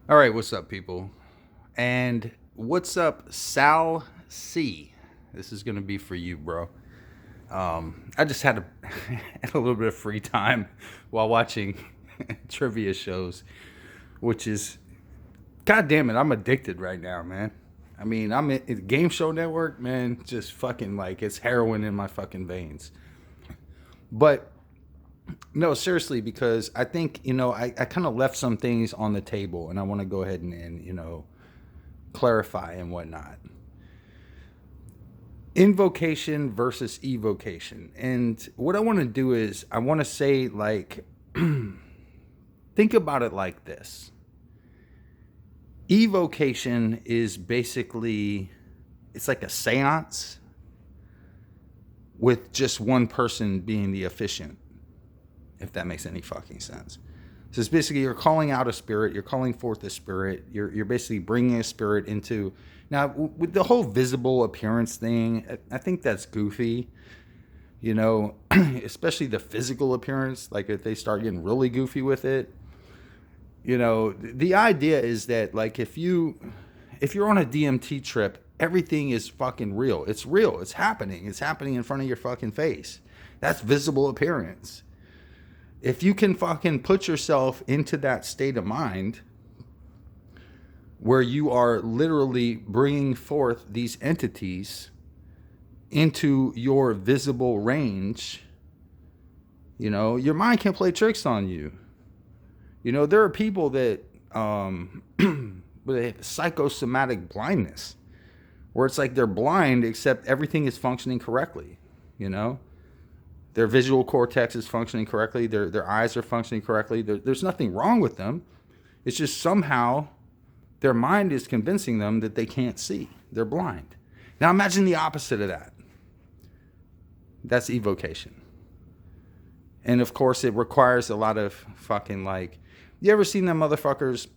All right, what's up, people? And what's up, Sal C? This is gonna be for you, bro. I just had had a little bit of free time while watching trivia shows, which is, god damn it, I'm addicted right now, man. I mean, I'm in Game Show Network, man. Just fucking like it's heroin in my fucking veins. But no, seriously, because I think I kind of left some things on the table, and I want to go ahead and clarify and whatnot. Invocation versus evocation. And what I want to do is I want to say, like, think about it like this. Evocation is basically, it's like a seance with just one person being the officiant, if that makes any fucking sense. So it's basically you're calling out a spirit, you're calling forth a spirit, you're basically bringing a spirit into. Now, with the whole visible appearance thing, I think that's goofy, especially the physical appearance. Like if they start getting really goofy with it, the idea is that like if you're on a DMT trip, everything is fucking real. It's real. It's happening. It's happening in front of your fucking face. That's visible appearance. If you can fucking put yourself into that state of mind where you are literally bringing forth these entities into your visible range, your mind can play tricks on you. There are people that with psychosomatic blindness, where it's like they're blind except everything is functioning correctly, Their visual cortex is functioning correctly. Their eyes are functioning correctly. There's nothing wrong with them. It's just somehow their mind is convincing them that they can't see. They're blind. Now imagine the opposite of that. That's evocation. And of course, it requires a lot of fucking like, you ever seen them motherfuckers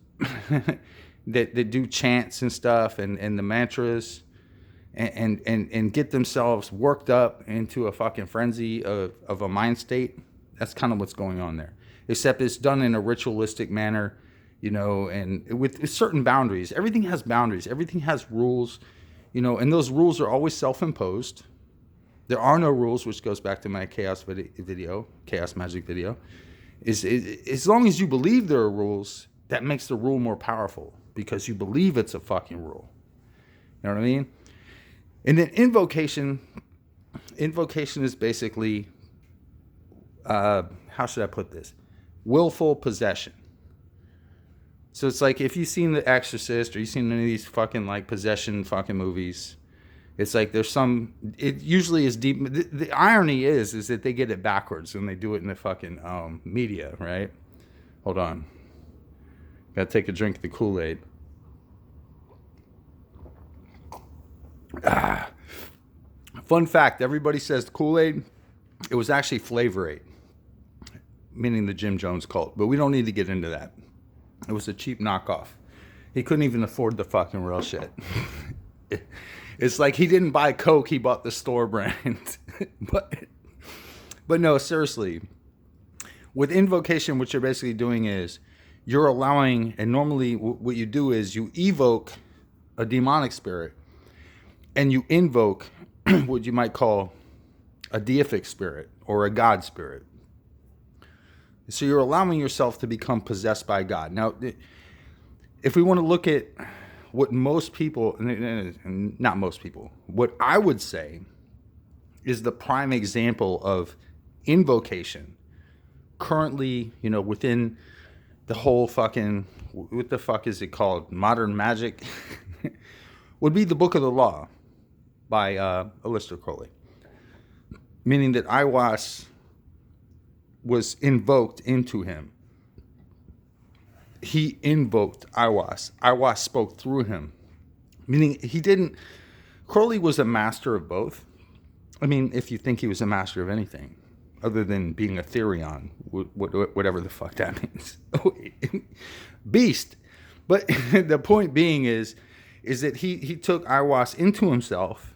that do chants and stuff and the mantras? And get themselves worked up into a fucking frenzy of a mind state. That's kind of what's going on there. Except it's done in a ritualistic manner, and with certain boundaries. Everything has boundaries. Everything has rules, and those rules are always self-imposed. There are no rules, which goes back to my chaos magic video. Is as long as you believe there are rules, that makes the rule more powerful because you believe it's a fucking rule. You know what I mean? And then invocation is basically, how should I put this? Willful possession. So it's like if you've seen The Exorcist or you've seen any of these fucking like possession fucking movies, it's like it usually is deep. The irony is that they get it backwards when they do it in the fucking media, right? Hold on. Gotta take a drink of the Kool-Aid. Fun fact, everybody says Kool-Aid, it was actually Flavor Aid, meaning the Jim Jones cult, but we don't need to get into that. It was a cheap knockoff. He couldn't even afford the fucking real shit. It's like he didn't buy Coke, he bought the store brand. but no, seriously, with invocation, what you're basically doing is you're allowing, and normally what you do is you evoke a demonic spirit and you invoke what you might call a deific spirit or a God spirit. So you're allowing yourself to become possessed by God. Now, if we want to look at what most people, not most people, what I would say is the prime example of invocation currently, within the whole fucking, what the fuck is it called? Modern magic would be the Book of the Law by Aleister Crowley, meaning that Aiwass was invoked into him. He invoked Aiwass. Aiwass spoke through him, meaning Crowley was a master of both. I mean, if you think he was a master of anything, other than being a Therion, whatever the fuck that means. Beast. But the point being is that he took Aiwass into himself,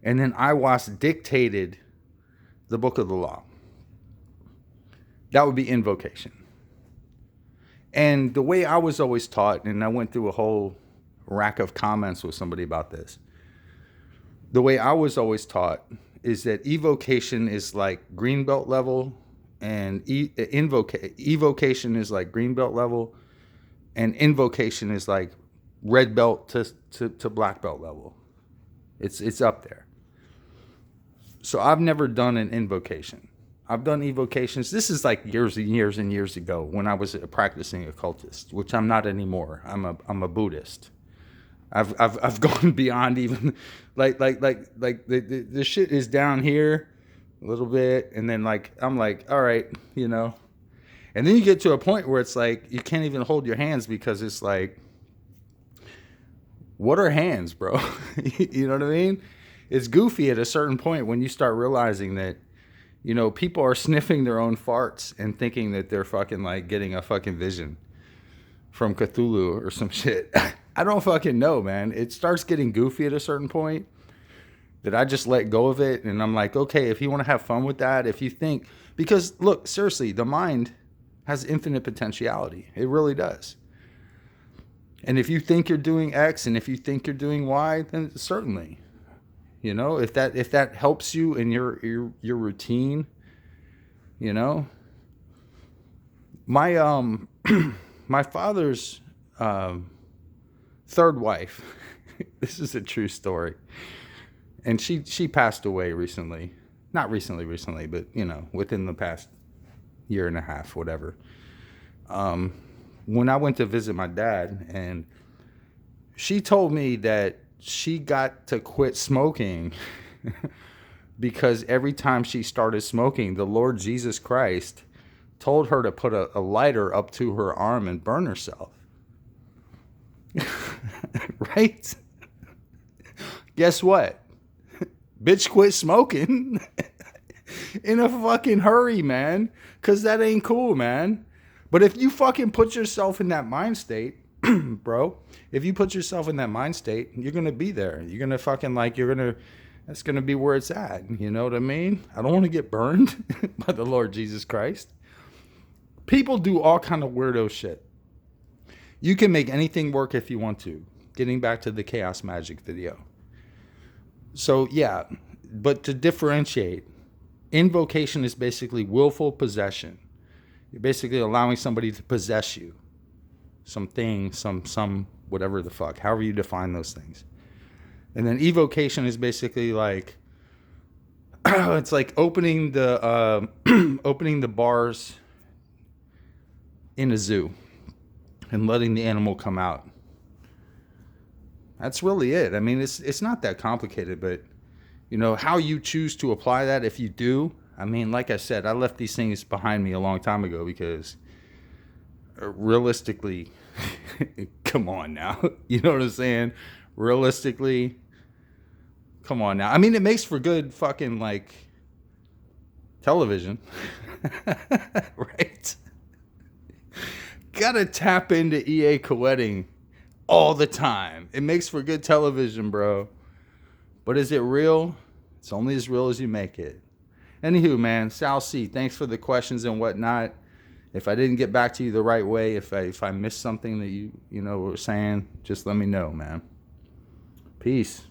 and then Aiwass dictated the Book of the Law. That would be invocation. And the way I was always taught, and I went through a whole rack of comments with somebody about this. The way I was always taught is that evocation is like green belt level, and evocation is like green belt level, and invocation is like red belt to black belt level. It's up there. So I've never done an invocation. I've done evocations. This is like years and years and years ago when I was a practicing occultist, which I'm not anymore. I'm a Buddhist. I've gone beyond even like the shit is down here a little bit, and then like I'm like, all right, you know. And then you get to a point where it's like you can't even hold your hands because it's like, what are hands, bro? You know what I mean? It's goofy at a certain point when you start realizing that, you know, people are sniffing their own farts and thinking that they're fucking like getting a fucking vision from Cthulhu or some shit. I don't fucking know, man. It starts getting goofy at a certain point that I just let go of it. And I'm like, okay, if you want to have fun with that, if you think, because look, seriously, the mind has infinite potentiality. It really does. And if you think you're doing X and if you think you're doing Y, then certainly, you know, if that helps you in your routine, you know. My my father's third wife, this is a true story, and she passed away recently. Not recently, but you know, within the past year and a half, whatever. When I went to visit my dad, and she told me that she got to quit smoking because every time she started smoking, the Lord Jesus Christ told her to put a lighter up to her arm and burn herself. Right? Guess what? Bitch quit smoking in a fucking hurry, man, because that ain't cool, man. But if you fucking put yourself in that mind state, bro, if you put yourself in that mind state, you're going to be there. You're going to fucking like, that's going to be where it's at. You know what I mean? I don't want to get burned by the Lord Jesus Christ. People do all kind of weirdo shit. You can make anything work if you want to. Getting back to the chaos magic video. So yeah, but to differentiate, invocation is basically willful possession. You're basically allowing somebody to possess you. Something, some whatever the fuck, however you define those things. And then evocation is basically like, it's like opening the opening the bars in a zoo and letting the animal come out. That's really it. I mean, it's not that complicated, but you know how you choose to apply that. If you do, I mean, like I said, I left these things behind me a long time ago because realistically, come on now, you know what I'm saying? Realistically, come on now. I mean, it makes for good fucking like television, right? Gotta tap into EA co-editing all the time. It makes for good television, bro. But is it real? It's only as real as you make it. Anywho, man, Sal C, thanks for the questions and whatnot. If I didn't get back to you the right way, if I missed something that you know were saying, just let me know, man. Peace.